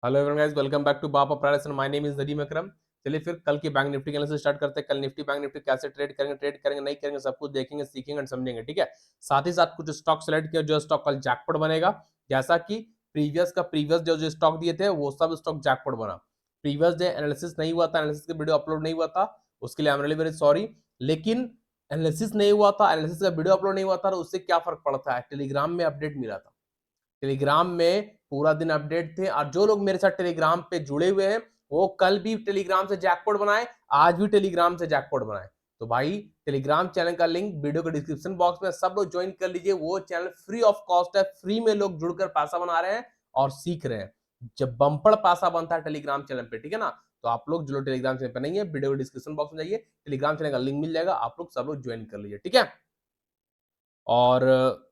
Hello everyone guys, welcome back to Bapa price and my name is Nadeem Akram. चलिए फिर कल की बैंक निफ्टी के एनालिसिस स्टार्ट करते हैं। कल निफ्टी बैंक निफ्टी कैसे ट्रेड करेंगे नहीं करेंगे सब कुछ देखेंगे, सीखेंगे और समझेंगे। ठीक है, साथ ही साथ कुछ स्टॉक सेलेक्ट किया जो स्टॉक कल जैकपॉट बनेगा। जैसा कि प्रीवियस जो स्टॉक दिए थे वो सब स्टॉक जैकपॉट बना। प्रीवियस डे एनालिसिस नहीं हुआ था, एनालिसिस का वीडियो अपलोड नहीं हुआ था, उसके लिए I am really very sorry. लेकिन एनालिसिस नहीं हुआ था, एनालिसिस का वीडियो अपलोड नहीं हुआ था, तो उससे क्या फर्क पड़ता है, टेलीग्राम में अपडेट मिला था। टेलीग्राम में पूरा दिन अपडेट थे, और जो लोग मेरे साथ टेलीग्राम पे जुड़े हुए हैं वो कल भी टेलीग्राम से जैकपॉट बनाए, आज भी टेलीग्राम से जैकपॉट बनाए। तो भाई टेलीग्राम चैनल का लिंक वीडियो के डिस्क्रिप्शन बॉक्स में, सब लोग ज्वाइन कर लीजिए। वो चैनल फ्री ऑफ कॉस्ट है, फ्री में लोग जुड़कर पैसा बना रहे हैं और सीख रहे हैं। जब बम्पर पैसा बनता है टेलीग्राम चैनल पे, ठीक है ना। तो आप लोग जो लोग टेलीग्राम चैनल पे नहीं है, वीडियो के डिस्क्रिप्शन बॉक्स में जाइए, टेलीग्राम चैनल का लिंक मिल जाएगा, आप लोग सब लोग ज्वाइन कर लीजिए। ठीक है, और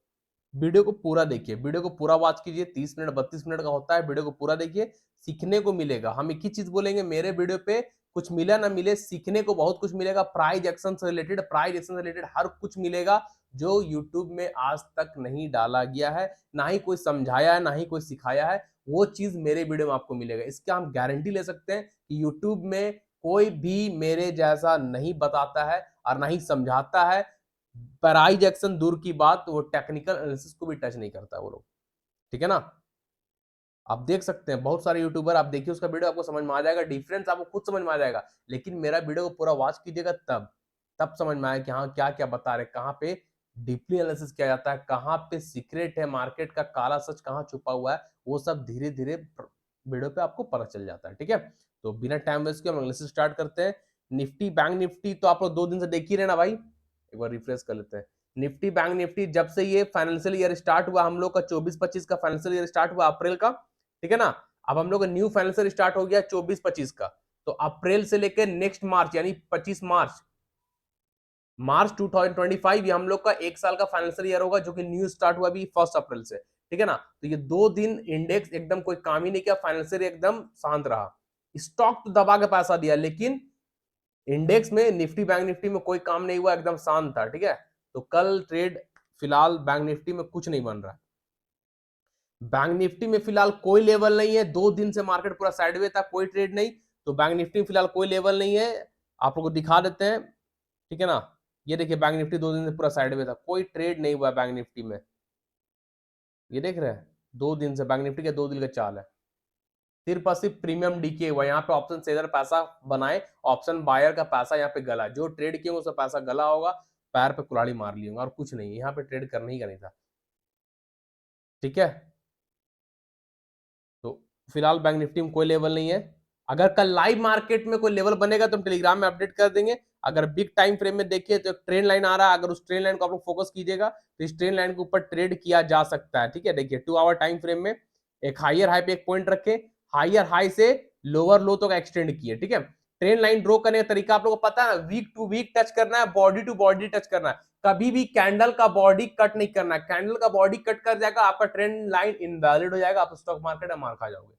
वीडियो को पूरा देखिए, वीडियो को पूरा वॉच कीजिए। 30 मिनट 32 मिनट का होता है, वीडियो को पूरा देखिए, सीखने को मिलेगा। हम एक ही चीज बोलेंगे, मेरे वीडियो पे कुछ मिला ना मिले, सीखने को बहुत कुछ मिलेगा। प्राइज एक्शन से रिलेटेड हर कुछ मिलेगा जो यूट्यूब में आज तक नहीं डाला गया है, ना ही कोई समझाया है, ना ही कोई सिखाया है। वो चीज मेरे वीडियो में आपको मिलेगा। इसका हम गारंटी ले सकते हैं कि यूट्यूब में कोई भी मेरे जैसा नहीं बताता है और ना ही समझाता है। प्राइज एक्शन दूर की बात, वो टेक्निकल एनालिसिस को भी टच नहीं करता वो लोग। ठीक है ना। आप देख सकते हैं बहुत सारे यूट्यूबर, आप देखिए उसका वीडियो, आपको समझ में आ जाएगा, डिफरेंस आपको खुद समझ में आ जाएगा। लेकिन मेरा वीडियो को पूरा वॉच कीजिएगा, तब तब समझ में आएगा कि हाँ क्या क्या बता रहे, कहाँ पे डीपली एनालिसिस किया जाता है, कहाँ पे सीक्रेट है, मार्केट का काला सच कहाँ छुपा हुआ है। वो सब धीरे धीरे वीडियो पे आपको पता चल जाता है। ठीक है, तो बिना टाइम वेस्ट के हम एनालिसिस स्टार्ट करते हैं। निफ्टी बैंक निफ्टी तो आप लोग 2 दिन से देख ही रहे ना भाई, एक बार रिफ्रेश कर लेते हैं। निफ्टी बैंक निफ्टी जब से ये फाइनेंशियल ईयर स्टार्ट हुआ, हम लोग का 24-25 का फाइनेंशियल ईयर स्टार्ट हुआ अप्रैल का, ठीक है ना। अब हम लोग का न्यू फाइनेंशियल स्टार्ट हो गया 24-25 का। तो अप्रैल से लेकर नेक्स्ट मार्च यानी 25 मार्च, मार्च 2025 ये हम लोग का एक साल का फाइनेंशियल ईयर होगा, जो कि न्यू स्टार्ट हुआ अभी 1 अप्रैल से। ठीक है ना। तो ये 2 दिन इंडेक्स एकदम कोई काम ही नहीं किया, फाइनेंशियल एकदम शांत रहा। स्टॉक तो दबा के पैसा दिया, लेकिन इंडेक्स में निफ्टी बैंक निफ्टी में कोई काम नहीं हुआ, एकदम शांत था। ठीक है, तो कल ट्रेड फिलहाल बैंक निफ्टी में कुछ नहीं बन रहा। बैंक निफ्टी में फिलहाल कोई लेवल नहीं है, 2 दिन से मार्केट पूरा साइडवे था, कोई ट्रेड नहीं। तो बैंक निफ्टी में फिलहाल कोई लेवल नहीं है, आप लोग को दिखा देते हैं। ठीक है ना, ये देखिए बैंक निफ्टी 2 दिन से पूरा साइडवे था, कोई ट्रेड नहीं हुआ बैंक निफ्टी में। ये देख रहे हैं, 2 दिन से बैंक निफ्टी के 2 दिन का चाल है। सिर्फ और सिर्फ प्रीमियम डीके हुआ, यहाँ पे ऑप्शन सेलर पैसा बनाए, ऑप्शन बायर का पैसा यहाँ पे गला, जो ट्रेड किए उसका पैसा गला होगा, पैर पे कुल्हाड़ी मार ली होगा, और कुछ नहीं, यहाँ पे ट्रेड करना ही करनी था। ठीक है, तो फिलहाल बैंक निफ्टी में कोई लेवल नहीं है। अगर कल लाइव मार्केट में कोई लेवल बनेगा तो हम टेलीग्राम में अपडेट कर देंगे। अगर बिग टाइम फ्रेम में देखिए तो एक ट्रेन लाइन आ रहा है, अगर उस ट्रेन लाइन को आप लोग फोकस कीजिएगा तो इस ट्रेन लाइन के ऊपर ट्रेड किया जा सकता है। ठीक है, देखिए 2 आवर टाइम फ्रेम में एक हाइयर हाई पे एक पॉइंट रखे, हाइयर हाई से लोअर लो तक एक्सटेंड किए। ठीक है, ट्रेन लाइन ड्रॉ करने का तरीका आप लोगों को पता है ना, वीक टू वीक टच करना है, बॉडी टू बॉडी टच करना है। कभी भी कैंडल का बॉडी कट नहीं करना है, कैंडल का बॉडी कट कर जाएगा आपका ट्रेंड लाइन इनवैलिड हो जाएगा, आप स्टॉक मार्केट में मार खा जाओगे।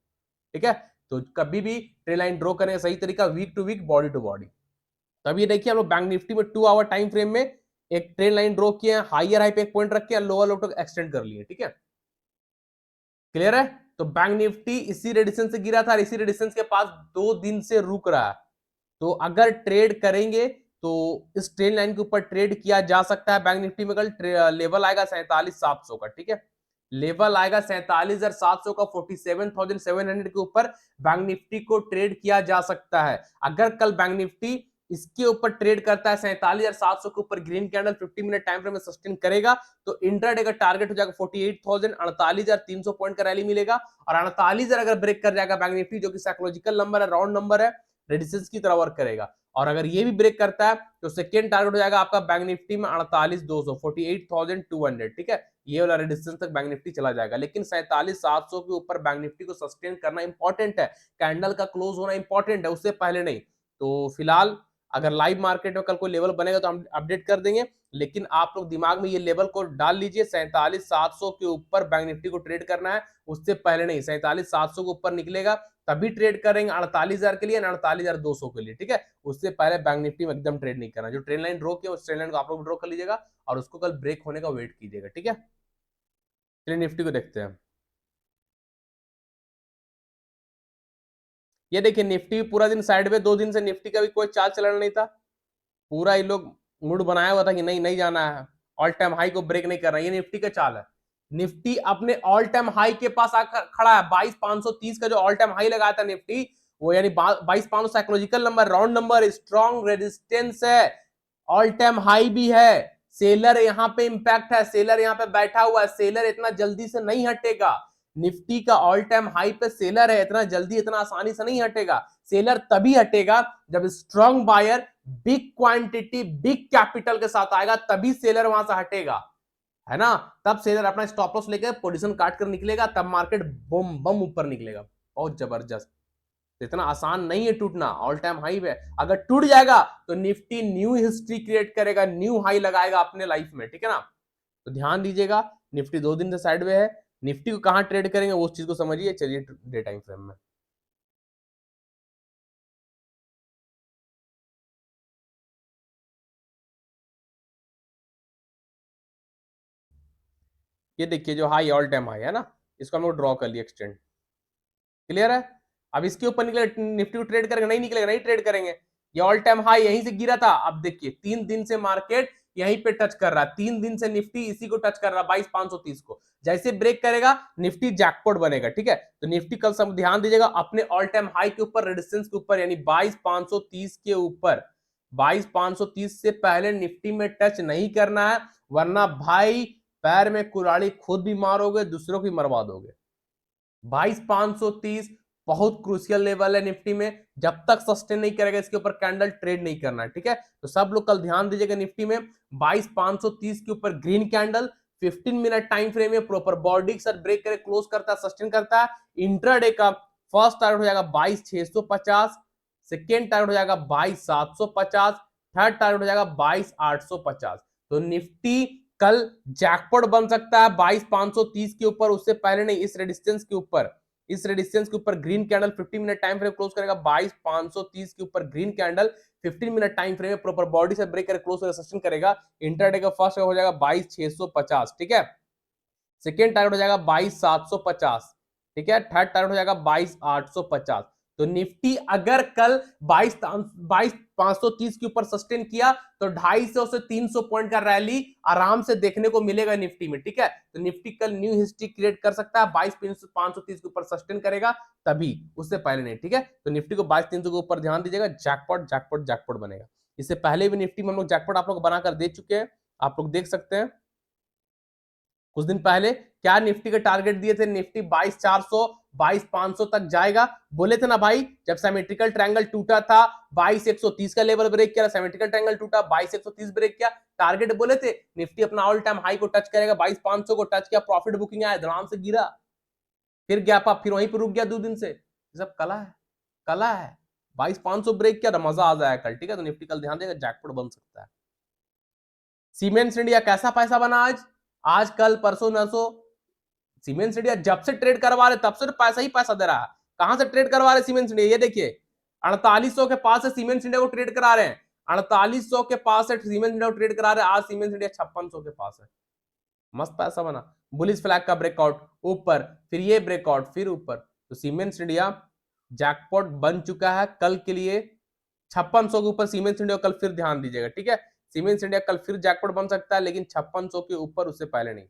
ठीक है, तो कभी भी ट्रेंड लाइन ड्रॉ करने का सही तरीका wick to wick, body to body. तब ये देखिए हम लोग बैंक निफ्टी में 2 आवर टाइम फ्रेम में एक ट्रेंड लाइन ड्रॉ किए, हाइयर हाई पे एक पॉइंट रख के लोअर लो तक एक्सटेंड कर लिए। ठीक है, क्लियर है। तो बैंक निफ्टी इसी रेडियंस से गिरा था और इसी रेडियंस के पास 2 दिन से रुक रहा है। तो अगर ट्रेड करेंगे तो इस ट्रेंड लाइन के ऊपर ट्रेड किया जा सकता है। बैंक निफ्टी में कल लेवल आएगा 47,700 का। ठीक है, लेवल आएगा 47,700 का, 47,700 के ऊपर बैंक निफ्टी को ट्रेड किया जा सकता है। अगर कल बैंक निफ्टी इसके ऊपर ट्रेड करता है 47,700 के ऊपर, green candle 50 minute time frame में सस्टेन करेगा, तो इंट्राडे का टारगेट हो जाएगा 48,000, 48,300 पॉइंट का रैली मिलेगा। और 48,000 अगर ब्रेक कर जाएगा बैंक निफ्टी, जो कि साइकोलॉजिकल नंबर है, राउंड नंबर है, रेजिस्टेंस की तरह वर्क करेगा। और अगर ये भी ब्रेक करता है तो सेकेंड टारगेट हो जाएगा आपका बैंक निफ्टी में 48,200, 48,200। ठीक है, ये वाला रेजिस्टेंस तक बैंक निफ्टी चला जाएगा। लेकिन 47,700 के ऊपर बैंक निफ्टी को सस्टेन करना इंपॉर्टेंट है, कैंडल का क्लोज होना इंपॉर्टेंट है, उससे पहले नहीं। तो फिलहाल अगर लाइव मार्केट में कल कोई लेवल बनेगा तो हम अपडेट कर देंगे। लेकिन आप लोग दिमाग में ये लेवल को डाल लीजिए, 47,700 के ऊपर बैंक निफ्टी को ट्रेड करना है, उससे पहले नहीं। 47,700 के ऊपर निकलेगा तभी ट्रेड करेंगे 48,000 के लिए, 48,200 के लिए। ठीक है, उससे पहले बैंक निफ्टी में एकदम ट्रेड नहीं करना। जो ट्रेड लाइन ड्रॉ किया उस ट्रेड लाइन को आप लोग ड्रॉ कर लीजिएगा और उसको कल ब्रेक होने का वेट कीजिएगा। ठीक है, चलिए निफ्टी को देखते हैं। ये देखिए निफ्टी पूरा दिन साइड में, 2 दिन से निफ्टी का भी कोई चाल चलन नहीं था, पूरा ये लोग मूड बनाया हुआ था कि नहीं नहीं जाना है, ऑल टाइम हाई को ब्रेक नहीं कर रहा है। ये निफ्टी का चाल है। निफ्टी अपने ऑल टाइम हाई के पास आकर खड़ा है। 22,530 का जो ऑल टाइम हाई लगाया था निफ्टी, वो यानी 22,500 psychological number, round number, strong resistance है, ऑल टाइम हाई भी है। सेलर यहां पे इंपैक्ट है, सेलर यहां पे बैठा हुआ है, सेलर इतना जल्दी से नहीं हटेगा। निफ्टी का ऑल टाइम हाई पे सेलर है, इतना जल्दी इतना आसानी से नहीं हटेगा। सेलर तभी हटेगा जब strong buyer big quantity big capital के साथ आएगा, तभी सेलर वहां से हटेगा, है ना। तब सेलर अपना स्टॉप लॉस लेकर पोजीशन काट कर निकलेगा, तब मार्केट बम बम ऊपर निकलेगा, बहुत जबरदस्त। इतना आसान नहीं है टूटना, ऑल टाइम हाई पे अगर टूट जाएगा तो निफ्टी न्यू हिस्ट्री क्रिएट करेगा, न्यू हाई लगाएगा अपने लाइफ में, ठीक है ना। तो ध्यान दीजिएगा, निफ्टी 2 दिन से साइड में है। निफ्टी को कहां ट्रेड करेंगे उस चीज को समझिए। चलिए डे टाइम फ्रेम में, ये देखिए जो हाई ऑल टाइम हाई है ना, इसको हम लोग ड्रॉ कर लिए, एक्सटेंड, क्लियर है। अब इसके ऊपर निकले निफ्टी को ट्रेड करेंगे, नहीं निकलेगा, नहीं ट्रेड करेंगे। ये ऑल टाइम हाई यहीं से गिरा था, अब देखिए 3 दिन से मार्केट यहीं पे टच कर रहा है, 3 दिन से निफ्टी इसी को टच कर रहा है, 22,530 को। जैसे ब्रेक करेगा निफ्टी जैकपॉट बनेगा, ठीक है। तो निफ्टी कल सब ध्यान दीजिएगा अपने ऑल टाइम हाई के ऊपर, रेजिस्टेंस के ऊपर, यानी 22,530 के ऊपर, 22,530 से पहले निफ्टी में टच नहीं करना है, वरना भाई पैर में कुल्हाड़ी खुद भी मारोगे, दूसरों की मरवा दोगे। 22,530 बहुत क्रूशियल लेवल है निफ्टी में, जब तक सस्टेन नहीं करेगा इसके ऊपर कैंडल ट्रेड नहीं करना है, ठीक है। तो सब लोग कल ध्यान दीजिएगा निफ्टी में 22,530 के ऊपर green candle, 15 minute time frame में प्रॉपर बॉडी के साथ ब्रेक करे, क्लोज करता है, सस्टेन करता है। इंट्राडे का फर्स्ट टारगेट हो जाएगा 22,650, सेकेंड टारगेट हो जाएगा 22,750, थर्ड टारगेट हो जाएगा 22,850। तो निफ्टी कल जैकपॉट बन सकता है 22,530 के ऊपर, उससे पहले नहीं, इस रेजिस्टेंस के ऊपर, इस रेजिस्टेंस के ऊपर green candle 15 minute time frame close करेगा 22,530 के ऊपर green candle 15 minute time frame में प्रॉपर बॉडी से ब्रेक कर क्लोज कर सस्टेन करेगा। इंटरडे का फर्स्ट हो जाएगा 22,650, ठीक है। सेकेंड टारगेट हो जाएगा 22,750, ठीक है। थर्ड टारगेट हो जाएगा 22,850। तो निफ्टी अगर कल 22,530 के ऊपर सस्टेन किया तो 250 से 300 पॉइंट का रैली आराम से देखने को मिलेगा निफ्टी में, ठीक है। तो निफ्टी कल न्यू हिस्ट्री क्रिएट कर सकता है, 22,530 के ऊपर सस्टेन करेगा तभी, उससे पहले नहीं, ठीक है। तो निफ्टी को 22,300 के ऊपर ध्यान दीजिएगा, जैकपॉट जैकपॉट जैकपॉट बनेगा। इससे पहले भी निफ्टी में हम लोग जैकपॉट आप लोग बनाकर दे चुके हैं, आप लोग देख सकते हैं। कुछ दिन पहले क्या निफ्टी के टारगेट दिए थे, निफ्टी 22,400 22,500 तक जाएगा, बोले थे ना भाई। जब सिमेट्रिकल ट्रायंगल टूटा था 22,130 का लेवल ब्रेक किया, सिमेट्रिकल ट्रायंगल टूटा 22,130 ब्रेक किया, टारगेट बोले थे निफ्टी अपना ऑल टाइम हाई को टच करेगा, 22,500 को टच किया, प्रॉफिट बुकिंग आया, धड़ाम से गिरा, फिर गैप अप, फिर वहीं पर रुक गया 2 दिन से। ये सब कला है, कला है। 22,500 ब्रेक किया, मजा आ जाएगा कल, ठीक है। तो निफ्टी कल ध्यान देगा, जैकपॉट बन सकता है। सीमेंट्स इंडिया कैसा पैसा बना आज, आज कल परसों नरसों। सीमेंट्स इंडिया जब से ट्रेड करवा रहे तब से तो पैसा ही पैसा दे रहा है। कहां से ट्रेड करवा रहे सीमेंट्स इंडिया, ये देखिए 4800 के पास से सीमेंट्स इंडिया को ट्रेड करा रहे हैं, 4800 के पास से सीमेंट्स इंडिया को ट्रेड करा रहे हैं। आज सीमेंट्स इंडिया 5600 के पास है, मस्त पैसा बना। बुलिश फ्लैग का ब्रेकआउट ऊपर, फिर ये ब्रेकआउट, फिर ऊपर। तो सीमेंट्स इंडिया जैकपॉट बन चुका है कल के लिए, 5600 के ऊपर सीमेंट्स इंडिया कल फिर ध्यान दीजिएगा, ठीक है। सीमेंट्स इंडिया कल फिर जैकपॉट बन सकता है, लेकिन 5600 के ऊपर, उससे पहले नहीं,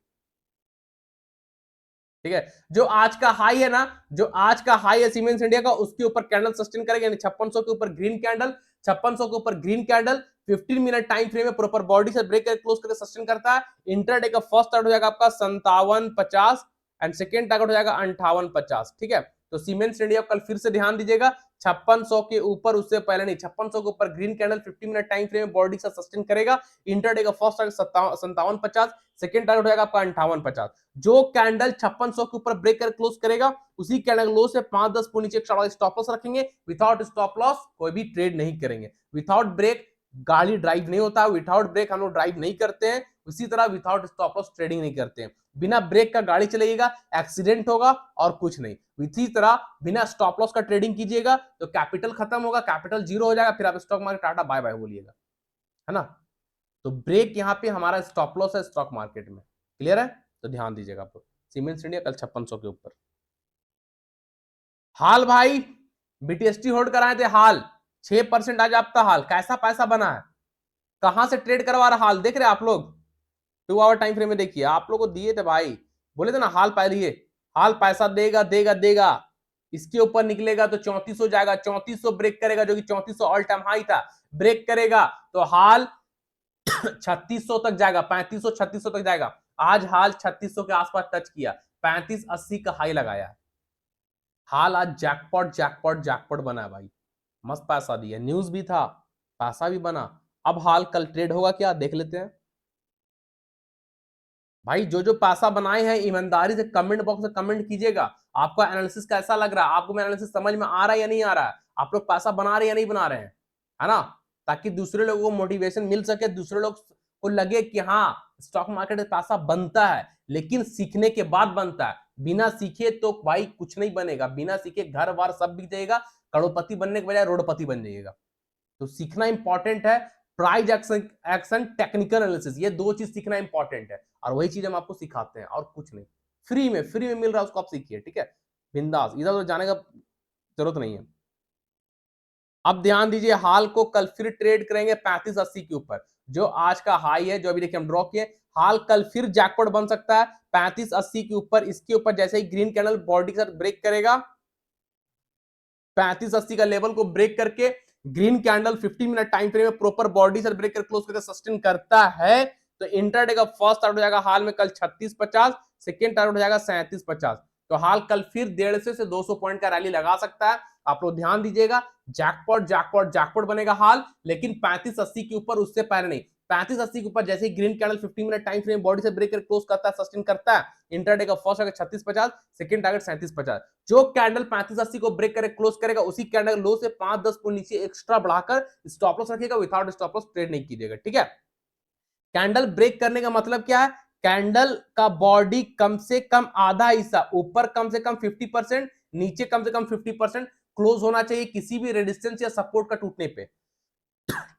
ठीक है। जो आज का हाई है ना, जो आज का हाई है सीमेंट्स इंडिया का, उसके ऊपर कैंडल सस्टेन करेगा, यानी 5600 के ऊपर ग्रीन कैंडल, 5600 के ऊपर green candle 15 minute time frame में प्रॉपर बॉडी से ब्रेक करके क्लोज करके सस्टेन करता है। इंटरडे का फर्स्ट टारगेट हो जाएगा आपका 5750 एंड सेकेंड टारगेट हो जाएगा 5850, ठीक है। तो सीमेंट्स इंडिया कल फिर से ध्यान दीजिएगा, 5600 के ऊपर, उससे पहले नहीं, 5600 के ऊपर green candle 50 minute time frame में बॉडी से सस्टेन करेगा। इंटरडे का फर्स्ट टारगेट 5750, सेकेंड टारगेट हो जाएगा आपका 5850। जो कैंडल 5600 के ऊपर ब्रेक कर क्लोज करेगा, उसी कैंडल लो से 5-10 पॉइंट नीचे स्टॉप लॉस रखेंगे। विदाउट स्टॉप लॉस कोई भी ट्रेड नहीं करेंगे। विदाउट ब्रेक गाड़ी ड्राइव नहीं होता, विदाउट ब्रेक हम लोग ड्राइव नहीं करते हैं, उसी तरह विदाउट स्टॉप लॉस ट्रेडिंग नहीं करते हैं। बिना ब्रेक का गाड़ी चलेगा, एक्सीडेंट होगा और कुछ नहीं। इसी तरह बिना स्टॉप लॉस का ट्रेडिंग कीजिएगा तो कैपिटल खत्म होगा, कैपिटल जीरो हो जाएगा, फिर आप stock market Tata bye bye बोलिएगा, है ना। तो ब्रेक यहाँ पे हमारा स्टॉप लॉस है स्टॉक मार्केट में, क्लियर है। तो ध्यान दीजिएगा आप। सीमेंट्स इंडिया कल 5600 के ऊपर। हाल भाई बीटीएसटी होल्ड कराए थे हाल 6% आज आपका हाल कैसा पैसा बना है, कहां से ट्रेड करवा रहा हाल देख रहे आप लोग। 2 आवर टाइम फ्रेम में देखिए, आप लोग को दिए थे भाई, बोले थे ना हाल पहले, हाल पैसा देगा देगा देगा, इसके ऊपर निकलेगा तो 3400 जाएगा, 3400 ब्रेक करेगा जो कि 3400 ऑल टाइम हाई था, ब्रेक करेगा तो हाल 3600 तक जाएगा, 3500 3600 तक जाएगा। आज हाल 3600 के आसपास टच किया, 3580 का हाई लगाया। हाल आज जैकपॉट जैकपॉट जैकपॉट बना भाई, मस्त पैसा दिया, न्यूज भी था, पैसा भी बना। अब हाल कल ट्रेड होगा क्या देख लेते हैं भाई। जो जो पैसा बनाए हैं ईमानदारी से कमेंट बॉक्स में कमेंट कीजिएगा, आपका एनालिसिस कैसा लग रहा है, आपको मेरा एनालिसिस समझ में आ रहा है या नहीं आ रहा है, आप लोग पैसा बना रहे हैं या नहीं बना रहे हैं, है ना, ताकि दूसरे लोगों को मोटिवेशन मिल सके, दूसरे लोग को लगे कि हाँ स्टॉक मार्केट में पैसा बनता है, लेकिन सीखने के बाद बनता है। बिना सीखे तो भाई कुछ नहीं बनेगा, बिना सीखे घर बार सब बिक जाएगा, करोड़पति बनने के बजाय रोडपति बन जाइएगा। तो सीखना इंपॉर्टेंट है, price action action technical analysis, ये दो चीज सीखना इंपॉर्टेंट है, और वही चीज हम आपको सिखाते हैं और कुछ नहीं। फ्री में मिल रहा है, उसको आप सीखिए, ठीक है, बिंदास, इधर उधर जाने का जरूरत नहीं है। अब ध्यान दीजिए, हाल को कल फिर ट्रेड करेंगे 3580 के ऊपर, जो आज का हाई है, जो अभी देखिए हम ड्रॉ किए, हाल कल फिर जैकपॉट बन सकता है 3580 के ऊपर। इसके ऊपर जैसे ही ग्रीन कैंडल बॉडी के साथ ब्रेक करेगा, 3580 का लेवल को ब्रेक करके green candle 15 minute time frame में प्रॉपर बॉडी से ब्रेक कर क्लोज करके सस्टेन करता है, तो इंटरडे का फर्स्ट टारगेट हो जाएगा हाल में कल 3650, सेकंड टारगेट हो जाएगा 3750। तो हाल कल फिर 150 से 200 पॉइंट का रैली लगा सकता है। आप लोग ध्यान दीजिएगा, जैकपॉट जैकपॉट जैकपॉट बनेगा हाल, लेकिन 3580 के ऊपर उससे पहले नहीं। 3580 के ऊपर जैसे ही green candle 15 minute time frame body से ब्रेक कर क्लोज करता है, सस्टेन करता है, इंटरडे का फर्स्ट टारगेट 3650, सेकंड टारगेट 3750। जो कैंडल 3580 को ब्रेक करे क्लोज करेगा, उसी कैंडल लो से 5-10 पॉइंट नीचे एक्स्ट्रा बढ़ाकर स्टॉप लॉस रखिएगा, विदाउट स्टॉप लॉस ट्रेड नहीं कीजिएगा, ठीक है। कैंडल ब्रेक करने का मतलब क्या है, कैंडल का बॉडी कम से कम आधा हिस्सा, ऊपर कम से कम 50%, नीचे कम से कम 50% क्लोज होना चाहिए किसी भी रेजिस्टेंस या सपोर्ट का टूटने पे,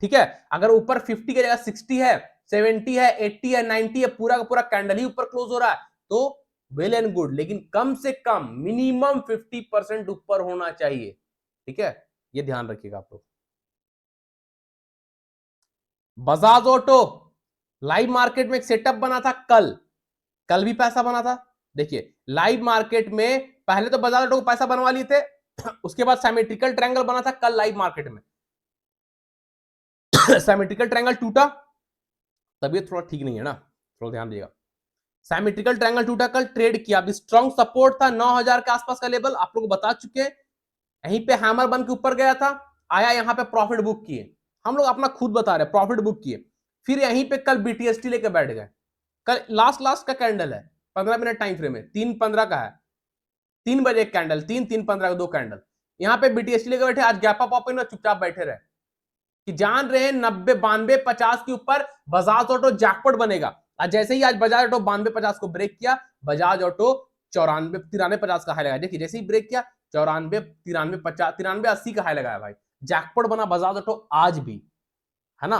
ठीक है। अगर ऊपर 50 की जगह 60 है, 70 है, 80 है, 90 है, पूरा का पूरा कैंडल ही ऊपर क्लोज हो रहा है, तो वेल एंड गुड, लेकिन कम से कम मिनिमम 50% ऊपर होना चाहिए, ठीक है, ये ध्यान रखिएगा आप लोग। बजाज ऑटो लाइव मार्केट में एक सेटअप बना था कल भी पैसा बना था। देखिए लाइव मार्केट में पहले तो बजाज ऑटो को पैसा बनवा लिए थे, उसके बाद सिमेट्रिकल ट्रायंगल बना था कल लाइव मार्केट में। सिमेट्रिकल ट्रायंगल टूटा, तबीयत थोड़ा ठीक नहीं है ना, थोड़ा ध्यान दिएगा। सिमेट्रिकल ट्रायंगल टूटा, कल ट्रेड किया, अभी स्ट्रॉन्ग सपोर्ट था 9000 के आसपास का लेवल, आप लोग बता चुके हैं। यहीं पे हैमर बन के ऊपर गया था, आया यहां पे प्रॉफिट बुक किए, हम लोग अपना खुद बता रहे हैं, प्रॉफिट बुक किए, फिर यहीं पे कल बीटीएसटी लेके बैठ गए। कल लास्ट लास्ट का कैंडल है 15 मिनट टाइम फ्रेम में, 3:15 का है, 3 बजे एक कैंडल, 3:15 का 2 कैंडल, यहां पे बीटीएसटी लेके बैठे, आज गैप अप ओपन चुपचाप बैठे रहे, कि जान रहे हैं 90 92 50 के ऊपर बजाज ऑटो जैकपॉट बनेगा। आज जैसे ही आज बजाज ऑटो 92 50 को ब्रेक किया, बजाज ऑटो 94 93 50 का हाई लगाया, देखिए जैसे ही ब्रेक किया 94 93 50 93 80 का हाई लगाया भाई, जैकपॉट बना बजाज ऑटो आज भी, है ना।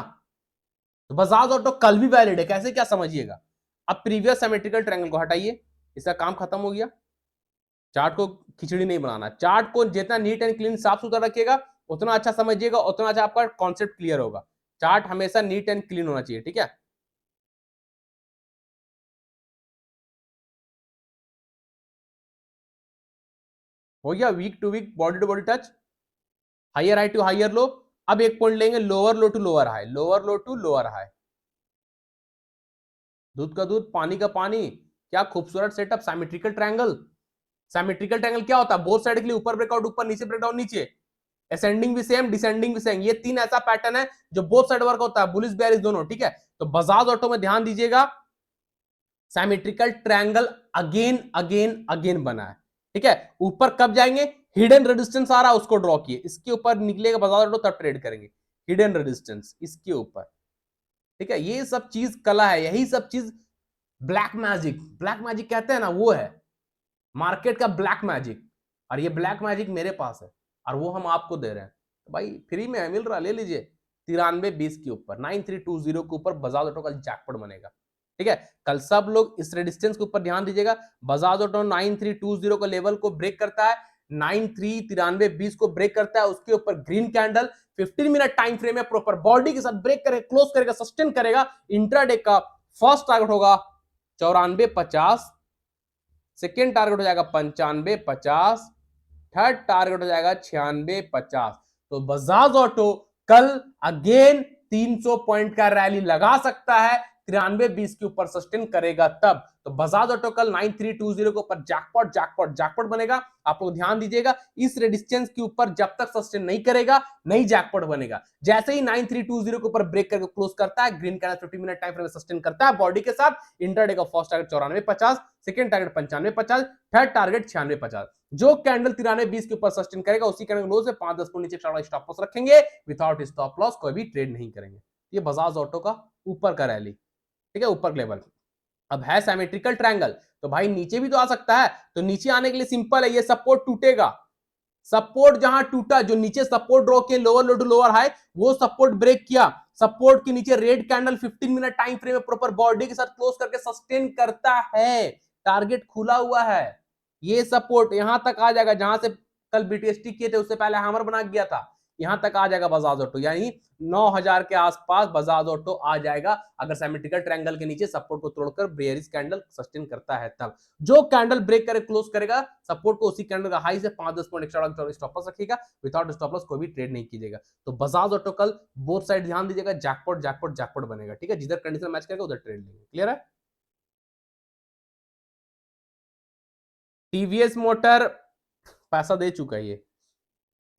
तो बजाज ऑटो कल भी वैलिड है, कैसे क्या समझिएगा। अब प्रीवियस सिमेट्रिकल ट्रायंगल को हटाइए, इसका काम खत्म हो गया। चार्ट को खिचड़ी नहीं बनाना, चार्ट को जितना नीट एंड क्लीन साफ सुथरा रखिएगा, उतना अच्छा समझिएगा, उतना अच्छा आपका कॉन्सेप्ट क्लियर होगा। चार्ट हमेशा नीट एंड क्लीन होना चाहिए, ठीक है। हो गया wick to wick body to body touch, higher high to higher low. अब एक पॉइंट लेंगे lower low to lower high, lower low to lower high, दूध का दूध पानी का पानी, क्या खूबसूरत सेटअप। सिमेट्रिकल ट्रायंगल, सिमेट्रिकल ट्रायंगल क्या होता है, बोथ साइड के लिए ऊपर ब्रेकआउट ऊपर, नीचे ब्रेकडाउन नीचे, असेंडिंग भी सेम डिसेंडिंग भी सेम, ये तीन ऐसा पैटर्न है जो बोथ साइड वर्क होता है, बुलिश बेयरिश दोनों, ठीक है। तो बजाज ऑटो में ध्यान दीजिएगा, symmetrical triangle again again again बना है, ठीक है। ऊपर कब जाएंगे, हिडन रेजिस्टेंस आ रहा है उसको ड्रॉ किए, इसके ऊपर निकलेगा बजाज ऑटो तब ट्रेड करेंगे, हिडन रेजिस्टेंस इसके ऊपर, ठीक है। ये सब चीज कला है, यही सब चीज ब्लैक मैजिक, ब्लैक मैजिक कहते हैं ना, वो है मार्केट का ब्लैक मैजिक, और ये ब्लैक मैजिक मेरे पास है और वो हम आपको दे रहे हैं, तो भाई फ्री में है, मिल रहा, ले लीजिए। 9320 के ऊपर 9320 के ऊपर बजाज ऑटो का जैकपॉट बनेगा, ठीक है। कल सब लोग इस रेजिस्टेंस के ऊपर ध्यान दीजिएगा, बजाज ऑटो 9320 का लेवल को ब्रेक करता है, 93 को ब्रेक करता है, उसके ऊपर green candle 15 minute time frame है, प्रॉपर बॉडी के साथ ब्रेक करेगा, क्लोज करेगा, सस्टेन करेगा। इंट्राडे का फर्स्ट टारगेट होगा 94.50, सेकेंड टारगेट हो जाएगा 95.50, थर्ड टारगेट हो जाएगा 96.50। तो बजाज ऑटो कल अगेन 300 पॉइंट का रैली लगा सकता है, 93.20 के ऊपर सस्टेन करेगा तब। तो बजाज ऑटो कल 9320 के ऊपर जैकपॉट जैकपॉट जैकपॉट बनेगा। आप लोग ध्यान दीजिएगा, इस रेजिस्टेंस के ऊपर जब तक सस्टेन नहीं करेगा नहीं जैकपॉट बनेगा। जैसे ही 9320 के ऊपर ब्रेक करके क्लोज करता है, green candle 50 minute time frame में सस्टेन करता है बॉडी के साथ, इंटरडे का first target 94.50, second target 95.50, third target 96.50। जो कैंडल 93.20 के ऊपर सस्टेन करेगा उसी कैंडल लो से 5-10 पॉइंट नीचे स्टॉप लॉस रखेंगे, विदाउट स्टॉप लॉस कोई भी ट्रेड नहीं करेंगे। ये बजाज ऑटो का ऊपर का रैली, ठीक है, ऊपर लेवल। अब है सिमेट्रिकल ट्रायंगल, तो भाई नीचे भी तो आ सकता है। तो नीचे आने के लिए सिंपल है, ये सपोर्ट टूटेगा, सपोर्ट जहां टूटा, जो नीचे सपोर्ट ड्रॉ किया lower low to lower high, वो सपोर्ट ब्रेक किया, सपोर्ट के नीचे red candle 15 minute time frame में प्रॉपर बॉडी के साथ क्लोज करके सस्टेन करता है, टारगेट खुला हुआ है। ये सपोर्ट यहां तक आ जाएगा, जहां से कल बीटीएसटी किए थे उससे पहले हैमर बना गया था, यहां तक आ जाएगा बजाज ऑटो, यानी 9000 के आसपास बजाज ऑटो आ जाएगा अगर सिमेट्रिकल ट्रायंगल के नीचे सपोर्ट को तोड़कर बेयरिश कैंडल सस्टेन करता है तब। जो कैंडल ब्रेक करे क्लोज करेगा सपोर्ट को, उसी कैंडल का हाई से 5-10 पॉइंट एक्स्ट्रा स्टॉप लॉस रखिएगा, विदाउट स्टॉप लॉस कोई भी ट्रेड नहीं कीजिएगा। तो बजाज ऑटो कल बोथ साइड ध्यान दीजिएगा, जैकपॉट जैकपॉट जैकपॉट बनेगा, ठीक है, जिधर कंडीशन मैच करेगा उधर ट्रेड लेंगे। क्लियर है? टीवीएस मोटर पैसा दे चुका है, ये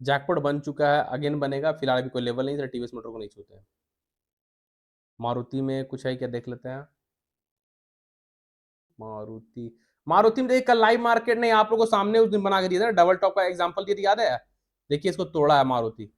जैकपॉट बन चुका है, अगेन बनेगा, फिलहाल अभी कोई लेवल नहीं है, टीवीएस मोटर को नहीं छूते हैं। मारुति में कुछ है क्या, देख लेते हैं। मारुति, मारुति में देखिए कल लाइव मार्केट ने आप लोगों को सामने उस दिन बना के दिया था, डबल टॉप का एग्जांपल दिया, याद है? देखिए इसको तोड़ा है मारुति,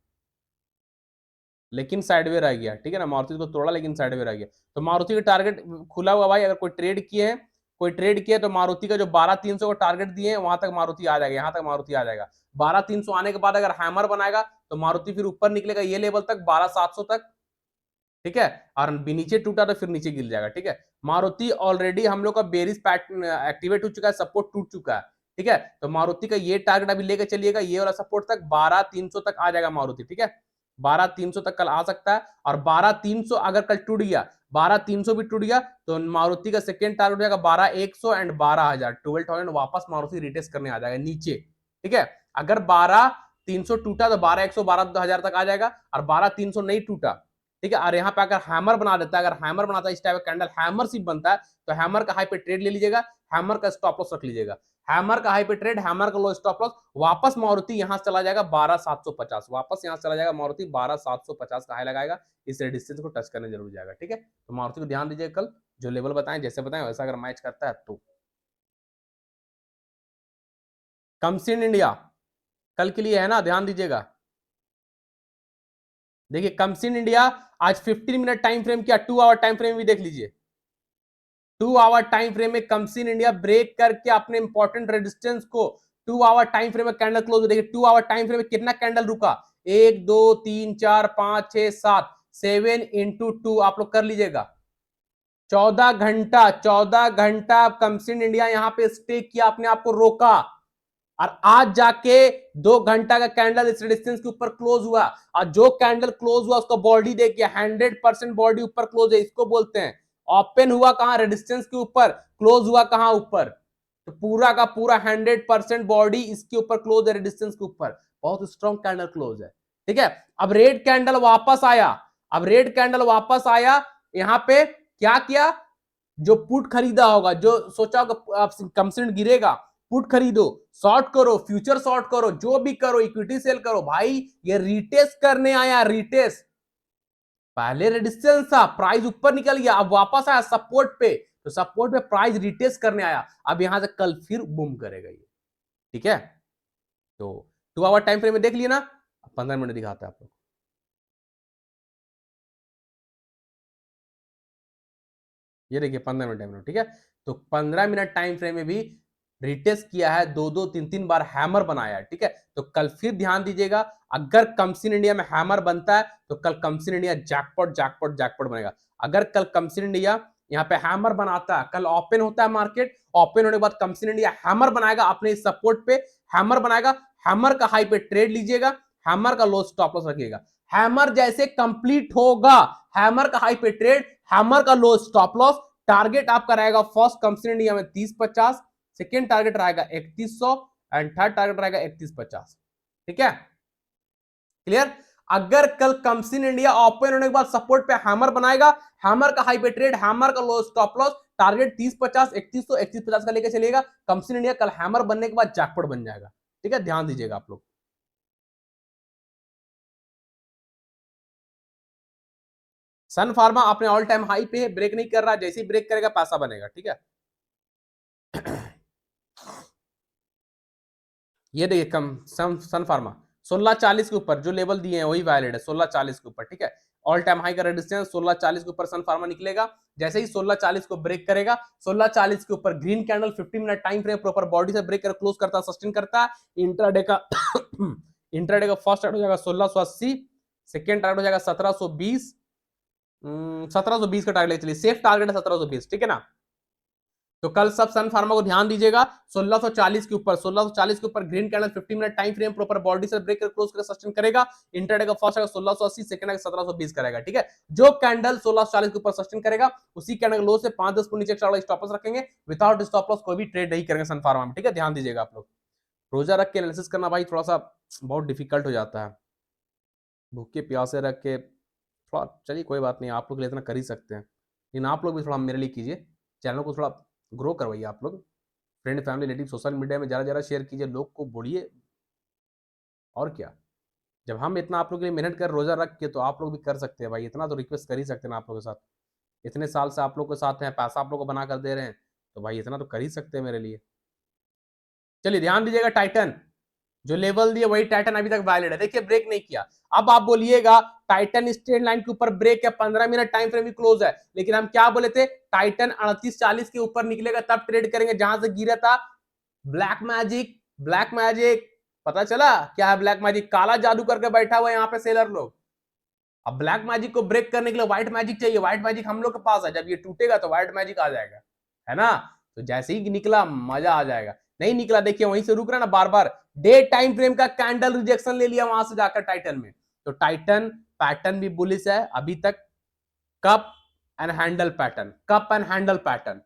लेकिन साइडवे रह गया, ठीक है ना, मारुति को तोड़ा लेकिन साइडवे रह गया। तो मारुति का टारगेट खुला हुआ भाई, अगर कोई ट्रेड किए हैं, कोई ट्रेड किया तो मारुति का जो 12300 का टारगेट दिए हैं वहां तक मारुति आ जाएगा, यहां तक मारुति आ जाएगा। 12300 आने के बाद अगर हैमर बनाएगा तो मारुति फिर ऊपर निकलेगा ये लेवल तक 12700 तक, ठीक है, और नीचे टूटा तो फिर नीचे गिर जाएगा, ठीक है। मारुति ऑलरेडी हम लोग का बेरिस पैटर्न एक्टिवेट हो चुका है, सपोर्ट टूट चुका है, ठीक है। तो मारुति का ये टारगेट अभी लेकर चलिएगा, ये वाला सपोर्ट तक 12300 तक आ जाएगा मारुति, ठीक है, 12300 तक कल आ सकता है। और 12300 अगर कल टूट गया, 12300 भी टूट गया तो मारुति का सेकंड टारगेट हो जाएगा 12100 एंड 12000, 12000 वापस मारुति रिटेस्ट करने आ जाएगा नीचे, ठीक है। अगर 12300 टूटा तो 12100 12000 तक आ जाएगा, और 12300 नहीं टूटा, ठीक है, और यहाँ पे अगर हैमर बना देता है, अगर हैमर बनाता है इस टाइप का कैंडल, हैमर सिर्फ बनता है, तो हैमर का हाई पे ट्रेड ले लीजिएगा, हैमर का स्टॉप लॉस रख लीजिएगा, हैमर का हाई पे ट्रेड, हैमर का लो स्टॉप लॉस। वापस मारुति यहां से चला जाएगा 12750, वापस यहां से चला जाएगा मारुति 12750 का हाई लगाएगा, इस रेजिस्टेंस को टच करने जरूर जाएगा, ठीक है। तो मारुति को ध्यान दीजिएगा, कल जो लेवल बताएं जैसे बताएं वैसा अगर मैच करता है तो। कमसिन इंडिया कल के लिए है ना, ध्यान दीजिएगा। देखिए कमसिन इंडिया आज 15 मिनट टाइम फ्रेम क्या 2 आवर टाइम फ्रेम भी देख लीजिए, 2 आवर टाइम फ्रेम में कमसिन इंडिया ब्रेक करके अपने इंपॉर्टेंट रेजिस्टेंस को 2 आवर टाइम फ्रेम में कैंडल क्लोज, देखिए 2 आवर टाइम फ्रेम में कितना कैंडल रुका, 1 2 3 4 5 6 7, 7 इंटू 2 आप लोग कर लीजिएगा, 14 घंटा कमसिन इंडिया यहां पे स्टे किया, अपने आप को रोका, और आज जाके 2 घंटा का कैंडल इस रेजिस्टेंस के ऊपर क्लोज हुआ, और जो कैंडल क्लोज हुआ उसका बॉडी देखिए 100% बॉडी ऊपर क्लोज है, इसको बोलते हैं ओपन हुआ कहां, रेजिस्टेंस के ऊपर, क्लोज हुआ कहां, ऊपर। तो पूरा का पूरा 100% बॉडी इसके ऊपर क्लोज है, रेजिस्टेंस के ऊपर, बहुत स्ट्रॉन्ग कैंडल क्लोज है, ठीक है। अब रेड कैंडल वापस आया, अब रेड कैंडल वापस आया, यहां पे क्या किया, जो पुट खरीदा होगा, जो सोचा होगा कमसिन गिरेगा, पुट खरीदो, शॉर्ट करो, फ्यूचर शॉर्ट करो, जो भी करो, इक्विटी सेल करो, भाई ये रिटेस्ट करने आया, रिटेस्ट, पहले रेजिस्टेंस था, प्राइस ऊपर निकल गया, अब वापस आया सपोर्ट पे, तो सपोर्ट पे प्राइस रिटेस्ट करने आया, अब यहां से कल फिर बूम करेगा ये, ठीक है। तो 2 आवर टाइम फ्रेम में देख लिए ना, 15 मिनट दिखाता है आप लोग, ये देखिए 15 मिनट टाइम फ्रेम, ठीक है। तो 15 मिनट टाइम फ्रेम में भी रिटेस्ट किया है, 2 3 बार हैमर बनाया है, ठीक है। तो कल फिर ध्यान दीजिएगा, अगर कमसिन इंडिया में हैमर बनता है तो कल कमसिन इंडिया जैकपॉट जैकपॉट जैकपॉट बनेगा। अगर कल कमसिन इंडिया यहाँ पे हैमर बनाता है, कल ओपन होता है मार्केट, ओपन होने के बाद कंपनी इंडिया हैमर बनाएगा अपने सपोर्ट पे, हैमर बनाएगा, हैमर का हाई पे ट्रेड लीजिएगा, हैमर का लो स्टॉप लॉस रखिएगा। हैमर जैसे कंप्लीट होगा, हैमर का हाई पे ट्रेड, हैमर का लो स्टॉप लॉस, टारगेट आपका रहेगा फर्स्ट कंपनी इंडिया में 30-50, सेकेंड टारगेट रहेगा 3100 एंड थर्ड टारगेट रहेगा 3150। ठीक है, क्लियर। अगर कल कंपनी इंडिया ओपन होने के बाद सपोर्ट पे हैमर बनाएगा, हैमर का हाई पे ट्रेड, हैमर का लो स्टॉप लॉस, टारगेट 30-50, 3100, 3150 का लेके चलेगा, कंपनी इंडिया कल हैमर बनने के बाद जैकपॉट बन जाएगा। ठीक है, ध्यान दीजिएगा आप लोग। सन फार्मा अपने ऑल टाइम हाई पे है, ब्रेक नहीं कर रहा, जैसे ही ब्रेक करेगा पैसा बनेगा। ठीक है, ये देखिए कम सन फार्मा 1640 के ऊपर जो लेवल दिए हैं वही वैलिड है, 1640 के ऊपर। ठीक है, ऑल टाइम हाई का रेजिस्टेंस 1640 के ऊपर सन फार्मा निकलेगा, जैसे ही 1640 को ब्रेक करेगा, 1640 के ऊपर green candle 15 minute time frame proper body से ब्रेक कर क्लोज करता है, सस्टेन करता है। इंट्राडे का इंट्राडे का फर्स्ट टारगेट हो जाएगा 1680, सेकेंड टारगेट हो जाएगा 1720, 1720 का टारगेट चलिए, सेफ टारगेट है 1720। ठीक है ना, तो कल सब सन फार्मा को ध्यान दीजिएगा, 1640 के ऊपर, 1640 के ऊपर green candle 15 minute time frame proper body से ब्रेक कर क्लोज कर सस्टेन करेगा। इंटरडे का फर्स्ट आएगा 1680, सेकंड आएगा 1720 करेगा। ठीक है, जो कैंडल 1640 के ऊपर सस्टेन करेगा उसी कैंडल लो से 5-10 पॉइंट नीचे एक्स्ट्रा स्टॉप लॉस रखेंगे, विदाउट स्टॉप लॉस कोई भी ट्रेड नहीं करेंगे सन फार्मा में। ठीक है, ध्यान दीजिएगा आप लोग। रोजा रख के एनालिसिस करना भाई थोड़ा सा बहुत डिफिकल्ट हो जाता है, भूखे प्यासे रख के थोड़ा, चलिए कोई बात नहीं, आप लोग इतना कर ही सकते हैं, लेकिन आप लोग भी थोड़ा मेरे लिए कीजिए, चैनल को थोड़ा ग्रो करवाइए आप लोग, friend family relative social media में ज़्यादा ज़्यादा शेयर कीजिए, लोग को बोलिए। और क्या, जब हम इतना आप लोग के लिए मेहनत कर रोजा रख के, तो आप लोग भी कर सकते हैं भाई, इतना तो रिक्वेस्ट कर ही सकते हैं ना आप लोगों के साथ, इतने साल से आप लोग के साथ हैं, पैसा आप लोग को बना कर दे रहे हैं, तो भाई इतना तो कर ही सकते हैं मेरे लिए। चलिए ध्यान दीजिएगा, टाइटन जो लेवल दिए वही टाइटन अभी तक वैलिड है, देखिए ब्रेक नहीं किया। अब आप बोलिएगा टाइटन स्ट्रेट लाइन के ऊपर ब्रेक है, 15 मिनट टाइम फ्रेम भी क्लोज है, लेकिन हम क्या बोले थे, टाइटन 3840 के ऊपर निकलेगा तब ट्रेड करेंगे, जहां से गिरा था ब्लैक मैजिक। ब्लैक मैजिक पता चला क्या है, ब्लैक मैजिक काला जादू करके बैठा हुआ है यहाँ पे सेलर लोग। अब ब्लैक मैजिक को ब्रेक करने के लिए व्हाइट मैजिक चाहिए, व्हाइट मैजिक हम लोग के पास है, जब ये टूटेगा तो व्हाइट मैजिक आ जाएगा, है ना। तो जैसे ही निकला मजा आ जाएगा, नहीं निकला देखिए वहीं से रुक रहा ना, बार बार डे टाइम फ्रेम का कैंडल रिजेक्शन ले लिया वहां से जाकर टाइटन में। तो टाइटन पैटर्न भी बुलिश है अभी तक, cup and handle pattern, cup and handle pattern,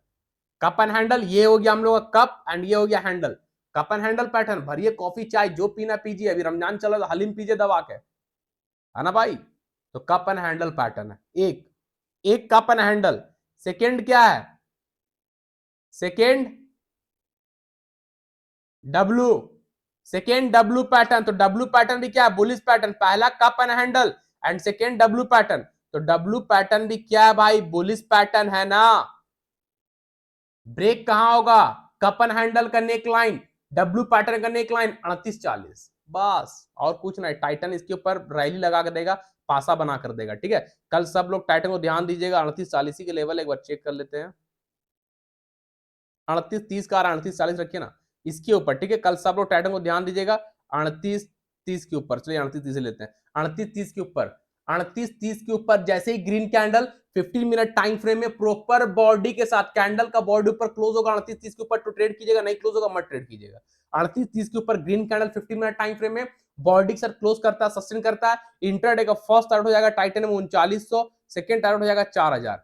cup and handle, ये हो गया हम लोग का कप एंड ये हो गया handle, cup and handle pattern. भरिए कॉफी चाय जो पीना पीजिए, अभी रमजान चल रहा है, हलीम पीजिए दबा के, है ना भाई। तो कप एंड हैंडल पैटर्न है एक, एक कप एंड हैंडल। सेकेंड क्या है, second W, second W pattern, तो डब्लू पैटर्न भी क्या है, बुलिश पैटर्न, पहला cup and handle and second W pattern, तो डब्लू पैटर्न भी क्या है भाई, बुलिश पैटर्न है ना। ब्रेक कहां होगा, कप एंड हैंडल का नेक लाइन, डब्लू पैटर्न का नेक लाइन 3840, बस और कुछ नहीं। टाइटन इसके ऊपर रैली लगा कर देगा, पासा बना कर देगा। ठीक है, कल सब लोग टाइटन को ध्यान दीजिएगा, 3840 के लेवल एक बार चेक कर लेते हैं, 3830 का 3840 रखिए ना इसके ऊपर। ठीक है, कल सब लोग टाइटन को ध्यान दीजिएगा, 3830 के ऊपर, चलिए 3830 लेते हैं, 3830 के ऊपर, 3830 के ऊपर जैसे ही green candle 15 minute time frame में प्रॉपर बॉडी के साथ, कैंडल का बॉडी ऊपर क्लोज होगा 3830 के ऊपर तो ट्रेड कीजिएगा, नहीं क्लोज होगा मत ट्रेड कीजिएगा। 3830 के ऊपर green candle 15 minute time frame में बॉडी के साथ क्लोज करता है, सस्टेन करता है, इंट्राडे का फर्स्ट टारगेट हो जाएगा टाइटन में 3900, सेकंड टारगेट हो जाएगा 4000।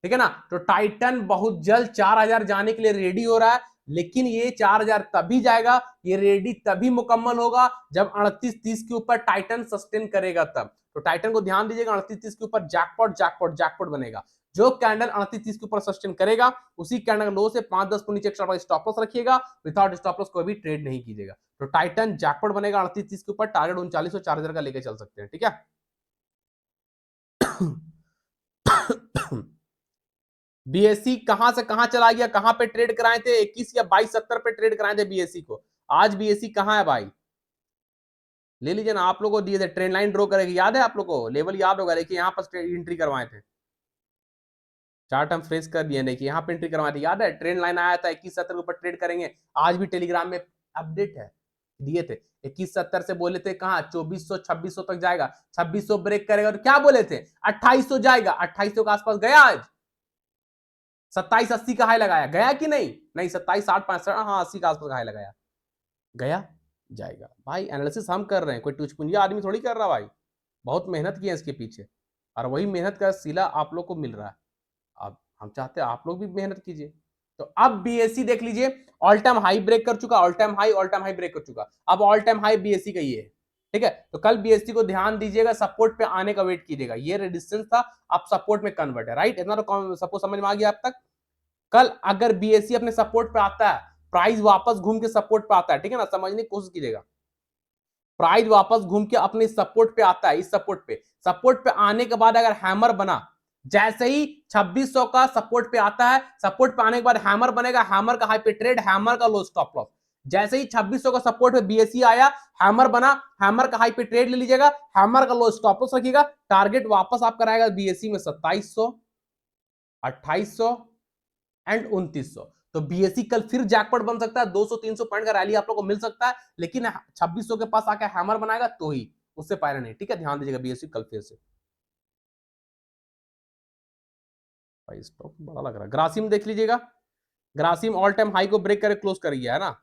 ठीक है ना, तो टाइटन बहुत जल्द 4000 जाने के लिए रेडी हो रहा है, लेकिन ये 4000 तभी जाएगा, ये रेडी तभी मुकम्मल होगा जब 3830 के ऊपर टाइटन सस्टेन करेगा तब। तो टाइटन को ध्यान दीजिएगा, 3830 के ऊपर जैकपॉट जैकपॉट जैकपॉट बनेगा, जो कैंडल 3830 के ऊपर सस्टेन करेगा उसी कैंडल लो से 5-10 पॉइंट नीचे एक्स्ट्रा स्टॉप लॉस रखिएगा, विदाउट स्टॉप लॉस कोई भी ट्रेड नहीं कीजिएगा। तो टाइटन जैकपॉट बनेगा 3830 के ऊपर, टारगेट 3900 4000 का लेके चल सकते हैं। ठीक है बीएससी कहां से कहां चला गया, कहां पे ट्रेड कराए थे, 21 या 2270 पे ट्रेड कराए थे बीएससी को, आज बीएससी कहां है भाई, ले लीजिए ना। आप लोगों को दिए थे ट्रेंड लाइन ड्रॉ करेगी, याद है आप लोगों को, लेवल याद होगा, देखिए यहाँ पर एंट्री करवाए थे, चार्ट हम फ्रेश कर दिए, देखिए यहाँ पे एंट्री करवाए थे, याद है ट्रेंड लाइन आया था 2170 के ऊपर ट्रेड करेंगे, आज भी टेलीग्राम में अपडेट है, दिए थे 2170 से बोले थे कहां 2400 2600 तक जाएगा, 2600 ब्रेक करेगा तो क्या बोले थे 2800 जाएगा, 2800 के आसपास गया आज, 2780 का हाई लगाया, गया कि नहीं? नहीं, 2760 हाँ 80 का आसपास का हाई लगाया, गया, जाएगा। भाई एनालिसिस हम कर रहे हैं, कोई टुचपुंजिया आदमी थोड़ी कर रहा भाई, बहुत मेहनत की है इसके पीछे, और वही मेहनत का सिला आप लोग को मिल रहा है। अब हम चाहते हैं आप लोग भी मेहनत कीजिए। तो अब बीएससी देख लीजिए, ऑल टाइम हाई ब्रेक कर चुका, ऑल टाइम हाई ब्रेक कर चुका, अब ऑल टाइम हाई बीएससी का ये है, ठीक है। तो कल बीएससी को ध्यान दीजिएगा, सपोर्ट पे आने का वेट कीजिएगा, ये रेजिस्टेंस था, अब सपोर्ट में कन्वर्ट है, राइट? इतना तो सपोर्ट समझ में आ गया अब तक। कल अगर बीएससी अपने सपोर्ट पे आता है, प्राइस वापस घूम के सपोर्ट पे आता है, ठीक है ना, समझने की कोशिश कीजिएगा, प्राइस वापस घूम के अपने सपोर्ट पे आता है, इस सपोर्ट पे आने के बाद अगर हैमर बना, जैसे ही 2600 का सपोर्ट पे आता है, सपोर्ट पे आने के बाद हैमर बनेगा, हैमर का हाई पे ट्रेड, हैमर का लो स्टॉप लॉस, जैसे ही 2600 का सपोर्ट पे बीएससी आया, हैमर बना, हैमर का हाई पे ट्रेड ले लीजिएगा, हैमर का लो स्टॉप लॉस रखिएगा, टारगेट वापस आप कराएगा बीएससी में 2700, 2800 एंड 2900। तो बीएससी कल फिर जैकपॉट बन सकता है, 200-300 पॉइंट का रैली आप लोग को मिल सकता है, लेकिन 2600 के पास आके हैमर बनाएगा तो ही, उससे पहले नहीं, ठीक है। ध्यान दीजिएगा बीएससी कल फिर से। भाई स्टॉक बड़ा लग रहा है। ग्रासिम देख लीजिएगा, ग्रासिम ऑल टाइम हाई को ब्रेक करे क्लोज कर गया है ना?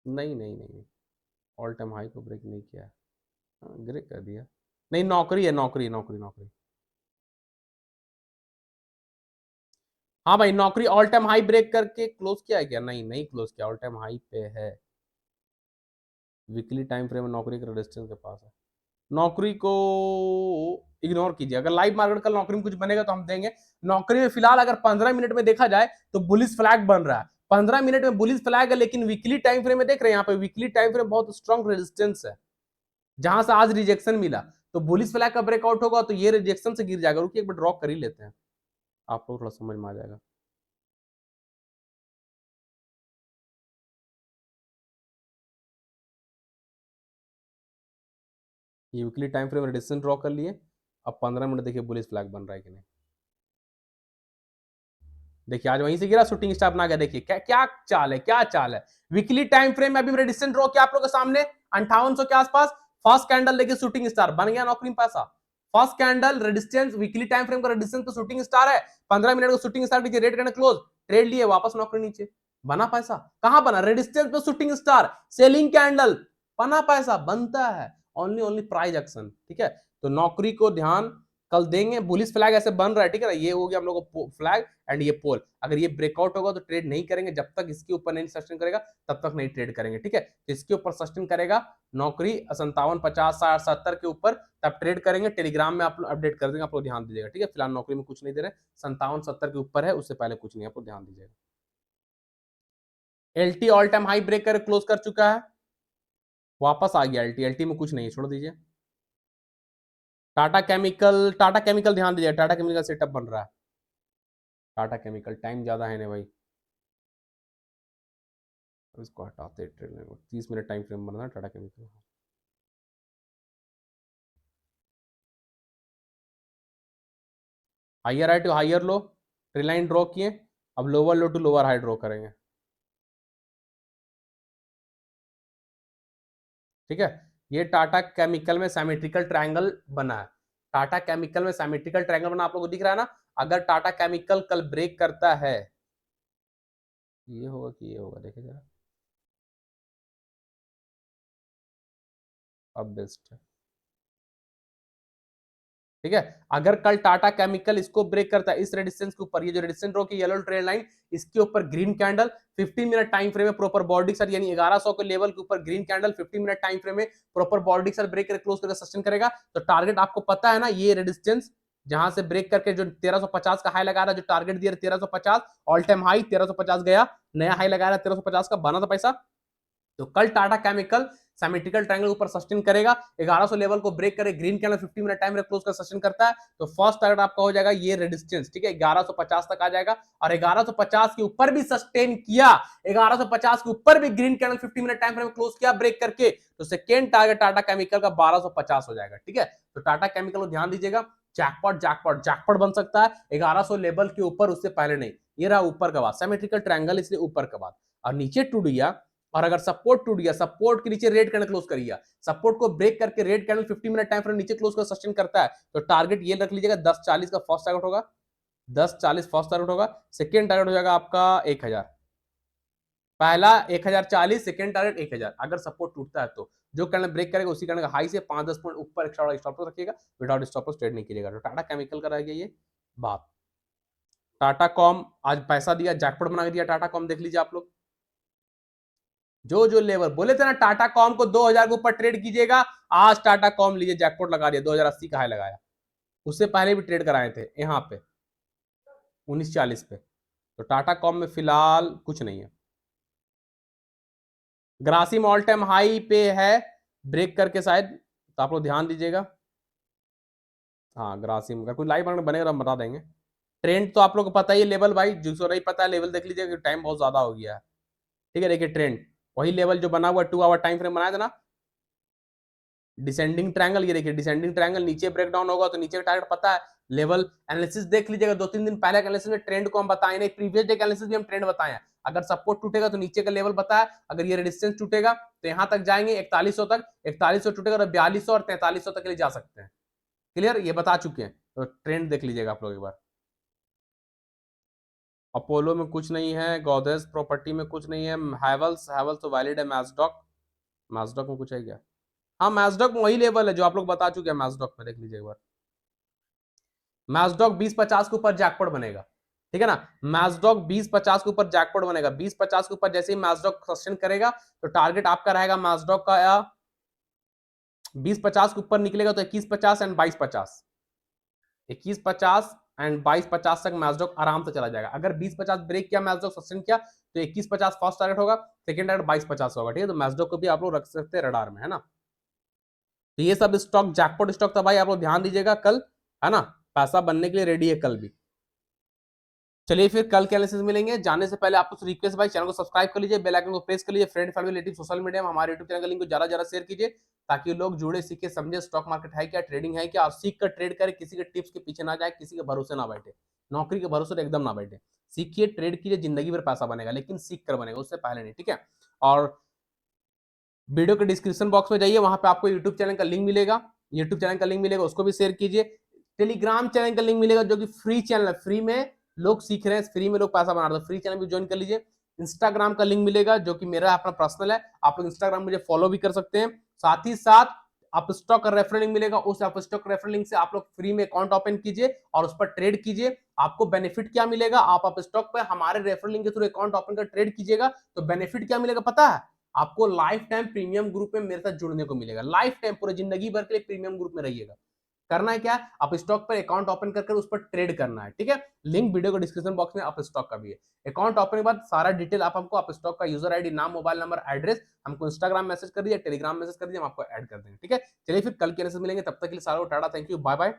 नहीं नहीं नहीं, ऑल टाइम हाई को ब्रेक नहीं किया, ब्रेक कर दिया, नहीं नौकरी है, नौकरी नौकरी नौकरी, हाँ भाई नौकरी ऑल टाइम हाई ब्रेक करके क्लोज किया है क्या? नहीं नहीं क्लोज किया, ऑल टाइम हाई पे है, वीकली टाइम फ्रेम में नौकरी के रेजिस्टेंस के पास है। नौकरी को इग्नोर कीजिए, अगर लाइव मार्केट कल नौकरी में कुछ बनेगा तो हम देंगे। नौकरी में फिलहाल अगर 15 मिनट में देखा जाए तो बुलिश फ्लैग बन रहा है, 15 मिनट में बुलिश फ्लैग है, लेकिन वीकली टाइम फ्रेम में देख रहे हैं, यहाँ पे वीकली टाइम फ्रेम बहुत स्ट्रॉन्ग रेजिस्टेंस है, जहां से आज रिजेक्शन मिला, तो बुलिश फ्लैग का ब्रेकआउट होगा तो ये रिजेक्शन से गिर जाएगा। रुकिए एक बार ड्रॉ कर ही लेते हैं, आप लोग थोड़ा समझ में आ जाएगा। ये weekly time frame resistance draw कर लिए, अब 15 मिनट देखिए बुलिश फ्लैग बन रहा है कि नहीं। देखिए आज वहीं से गिरा, शूटिंग स्टार बना गया, देखिए क्या क्या चाल है, क्या चाल है। वीकली टाइम फ्रेम में अभी रेजिस्टेंस ड्रॉ किया आप लोगों के सामने 5800 के आसपास, फर्स्ट कैंडल देखिए शूटिंग स्टार बन गया, नौकरी में पैसा, first candle resistance, weekly time frame का रेजिस्टेंस तो शूटिंग स्टार है, 15 मिनट को शूटिंग स्टार नीचे, रेड करना क्लोज, ट्रेड लिए वापस नौकरी नीचे, बना पैसा, कहां बना? रेजिस्टेंस पे शूटिंग स्टार, सेलिंग कैंडल, बना पैसा, बनता है, ओनली ओनली प्राइस एक्शन, ठीक है। तो नौकरी को ध्यान कल देंगे, बुलिश फ्लैग ऐसे बन रहा है, ठीक है ना, ये हो गया हम लोग को फ्लैग एंड ये पोल, अगर ये ब्रेकआउट होगा तो ट्रेड नहीं करेंगे, जब तक इसके ऊपर नहीं सस्टेन करेगा तब तक नहीं ट्रेड करेंगे, ठीक है। तो इसके ऊपर सस्टेन करेगा नौकरी 57, 50, 60, 70 के ऊपर, तब ट्रेड करेंगे, टेलीग्राम में आप लोग अपडेट कर देंगे, आप लोग ध्यान दीजिएगा, ठीक है। फिलहाल नौकरी में कुछ नहीं दे रहे, 57, 70 के ऊपर है, उससे पहले कुछ नहीं, आप लोग ध्यान दीजिएगा। LT all time high break कर क्लोज कर चुका है, वापस आ गया एलटी, एलटी में कुछ नहीं, छोड़ दीजिए। टाटा केमिकल ध्यान दीजिए, टाटा केमिकल सेटअप बन रहा है, टाटा केमिकल टाइम ज्यादा है ना भाई, इसको हटाते ट्रेड में, 30 मिनट टाइम फ्रेम बना Tata chemical. Higher high to higher low, trade line draw किए, अब lower low to lower high draw करेंगे, ठीक है। ये टाटा केमिकल में सिमेट्रिकल ट्रायंगल बना है, टाटा केमिकल में सिमेट्रिकल ट्रायंगल बना आप लोगों को दिख रहा है ना, अगर टाटा केमिकल कल ब्रेक करता है, ये होगा कि ये होगा, देखिए जरा, अब बेस्ट है, ठीक है। अगर कल टाटा केमिकल इसको ब्रेक करता है, इस रेजिस्टेंस के ऊपर, ये जो रेजिस्टेंस ड्रॉ की येलो ट्रेड लाइन, इसके ऊपर green candle, 15 minute time frame में प्रॉपर बॉडी सर, यानी 1100 के लेवल के ऊपर green candle 15 minute time frame में प्रॉपर बॉडी सर ब्रेक करके क्लोज करके सस्टेन करेगा, तो टारगेट आपको पता है ना, ये रेजिस्टेंस जहां से ब्रेक करके जो 1350 का हाई लगा रहा है, जो टारगेट दिया 1350, ऑल टाइम हाई 1350 गया, नया हाई लगा रहा है 1350 का, बना था पैसा। तो कल टाटा केमिकल सिमेट्रिकल ट्रायंगल ऊपर सस्टेन करेगा, 1100 लेवल को ब्रेक करे, green candle 50 minute time close कर सस्टेन करता है, तो फर्स्ट टारगेट आपका हो जाएगा ये रेजिस्टेंस, ठीक है, 1150 तक आ जाएगा, और 1150 के ऊपर भी सस्टेन किया, 1150 के ऊपर भी green candle 50 minute time frame close किया ब्रेक करके, तो सेकेंड टारगेट टाटा केमिकल का 1250 हो जाएगा, ठीक है। तो टाटा केमिकल को ध्यान दीजिएगा, जैकपॉट जैकपॉट जैकपॉट बन सकता है 1100 लेवल के ऊपर, उससे पहले नहीं, ये रहा ऊपर का बात, सिमेट्रिकल ट्रायंगल इसलिए ऊपर का बात, और नीचे टूट गया, और अगर सपोर्ट टूट गया, सपोर्ट के नीचे रेड कैंडल क्लोज कर गया, सपोर्ट को ब्रेक करके red candle 50 minute time frame नीचे क्लोज कर सस्टेन करता है, तो टारगेट ये रख लीजिएगा 1040 का फर्स्ट टारगेट होगा, 1040 फर्स्ट टारगेट होगा, सेकेंड टारगेट हो जाएगा आपका 1000। पहला 1040, सेकेंड टारगेट 1000। अगर सपोर्ट टूटता है तो जो कैंडल ब्रेक करेगा उसी कैंडल का हाई से 5-10 पॉइंट ऊपर एक्स्ट्रा स्टॉप लॉस रखिएगा, विदाउट स्टॉप लॉस ट्रेड नहीं करिएगा। तो टाटा केमिकल का रहेगा ये बात। टाटा कॉम आज पैसा दिया, जैकपॉट बना के दिया टाटा कॉम, देख लीजिए आप लोग। जो जो लेवल बोले थे ना टाटा कॉम को 2000 के ऊपर ट्रेड कीजिएगा, आज टाटा कॉम लीजिए जैकपॉट लगा दिया, 2080 का हाई लगाया। उससे पहले भी ट्रेड कराए थे यहाँ पे 1940 पे। तो टाटा कॉम में फिलहाल कुछ नहीं है। ग्रासिम ऑल टाइम हाई पे है, ब्रेक करके शायद, तो आप लोग ध्यान दीजिएगा। हाँ ग्रासिम का कोई लाइव बनेगा तो हम बता देंगे। ट्रेंड तो आप लोग को पता ही है, लेवल भाई जिसको नहीं पता है लेवल देख लीजिएगा, टाइम बहुत ज्यादा हो गया है। ठीक है, देखिए ट्रेंड वही लेवल जो बना हुआ 2 आवर टाइम फ्रेम बनाया था ना, डिसेंडिंग ट्रायंगल, ये देखिए डिसेंडिंग ट्रायंगल, नीचे ब्रेक डाउन होगा तो नीचे का टारगेट पता है। लेवल एनालिसिस देख लीजिएगा, 2-3 दिन पहले एनालिसिस में ट्रेंड को हम बताए नहीं, प्रीवियस डे एनालिसिस भी हम ट्रेंड बताए हैं। अगर सपोर्ट टूटेगा तो नीचे का लेवल बताया, अगर ये रेजिस्टेंस टूटेगा तो यहां तक जाएंगे 4100 तक, 4100 टूटेगा तो 4200 और 4300 तक के लिए जा सकते हैं। क्लियर, ये बता चुके हैं, तो ट्रेंड देख लीजिएगा आप लोग एक बार। अपोलो में कुछ नहीं है, गोदरेज प्रॉपर्टी में कुछ नहीं है, हैवल्स हैवल्स तो वैलिड है, मैसडॉक मैसडॉक में कुछ है क्या? हाँ मैसडॉक में वही लेवल है जो आप लोग बता चुके हैं, मैसडॉक में देख लीजिए एक बार। मैसडॉक 2050 के ऊपर जैकपॉट बनेगा, ठीक है ना। मैसडॉक 2050 के ऊपर जैकपॉट बनेगा, 2050 के ऊपर जैसे ही मैसडॉक सस्टेन करेगा तो टारगेट आपका रहेगा मैसडॉक का 2050 के ऊपर निकलेगा तो 2150 एंड 2250, 2150 एंड 2250 तक मैसडॉक आराम से चला जाएगा। अगर 2050 ब्रेक किया, मैसडॉक सस्टेन किया तो 2150 फर्स्ट टारगेट होगा, सेकंड टारगेट 2250 होगा। ठीक है, तो मैसडॉक को भी आप लोग रख सकते हैं रडार में, है ना। तो ये सब स्टॉक जैकपॉट स्टॉक था भाई, आप लोग ध्यान दीजिएगा कल, है ना, पैसा बनने के लिए रेडी है कल भी। चलिए फिर कल के एनालिसिस मिलेंगे। जाने से पहले आपको रिक्वेस्ट भाई, चैनल को सब्सक्राइब कर लीजिए, बेल आइकन को प्रेस कर लीजिए, friend family relative social media में हमारे यूट्यूब चैनल का लिंक को ज्यादा शेयर कीजिए, ताकि लोग जुड़े सीखे समझे स्टॉक मार्केट है क्या, ट्रेडिंग है क्या, और सीख कर ट्रेड करे, किसी के टिप्स के पीछे ना जाए, किसी के भरोसे ना बैठे, नौकरी के भरोसे एकदम ना बैठे। सीखिए, ट्रेड कीजिए, जिंदगी भर पैसा बनेगा, लेकिन सीख कर बनेगा, उससे पहले नहीं। ठीक है, और वीडियो के डिस्क्रिप्शन बॉक्स में जाइए, वहां पे आपको यूट्यूब चैनल का लिंक मिलेगा, यूट्यूब चैनल का लिंक मिलेगा, उसको भी शेयर कीजिए। टेलीग्राम चैनल का लिंक मिलेगा जो कि फ्री चैनल है, फ्री में लोग सीख रहे हैं, फ्री में लोग पैसा बना रहे हैं, फ्री चैनल भी ज्वाइन कर लीजिए। इंस्टाग्राम का लिंक मिलेगा जो कि मेरा अपना पर्सनल है, आप लोग इंस्टाग्राम मुझे फॉलो भी कर सकते हैं। साथ ही साथ आप स्टॉक का रेफरल लिंक मिलेगा, उस आप स्टॉक रेफरल लिंक से आप लोग फ्री में अकाउंट ओपन कीजिए और उस पर ट्रेड कीजिए। आपको बेनिफिट क्या मिलेगा, आप स्टॉक पर हमारे रेफरल लिंक के थ्रू अकाउंट ओपन कर ट्रेड कीजिएगा तो बेनिफिट क्या मिलेगा पता है आपको? लाइफ टाइम प्रीमियम ग्रुप में मेरे साथ जुड़ने को मिलेगा, लाइफ टाइम पूरे जिंदगी भर के लिए प्रीमियम ग्रुप में रहिएगा। करना है क्या, आप स्टॉक पर अकाउंट ओपन कर उस पर ट्रेड करना है। ठीक है, लिंक वीडियो को डिस्क्रिप्शन बॉक्स में आप स्टॉक का भी है। अकाउंट ओपन के बाद सारा डिटेल आप हमको, आप स्टॉक का यूजर आईडी, नाम, मोबाइल नंबर, एड्रेस हमको इंस्टाग्राम मैसेज कर दीजिए, टेलीग्राम मैसेज कर दीजिए, हम आपको ऐड कर देंगे। ठीक है, चलिए फिर कल के मैसेज मिलेंगे, तब तक के लिए सारा tata, thank you, bye bye.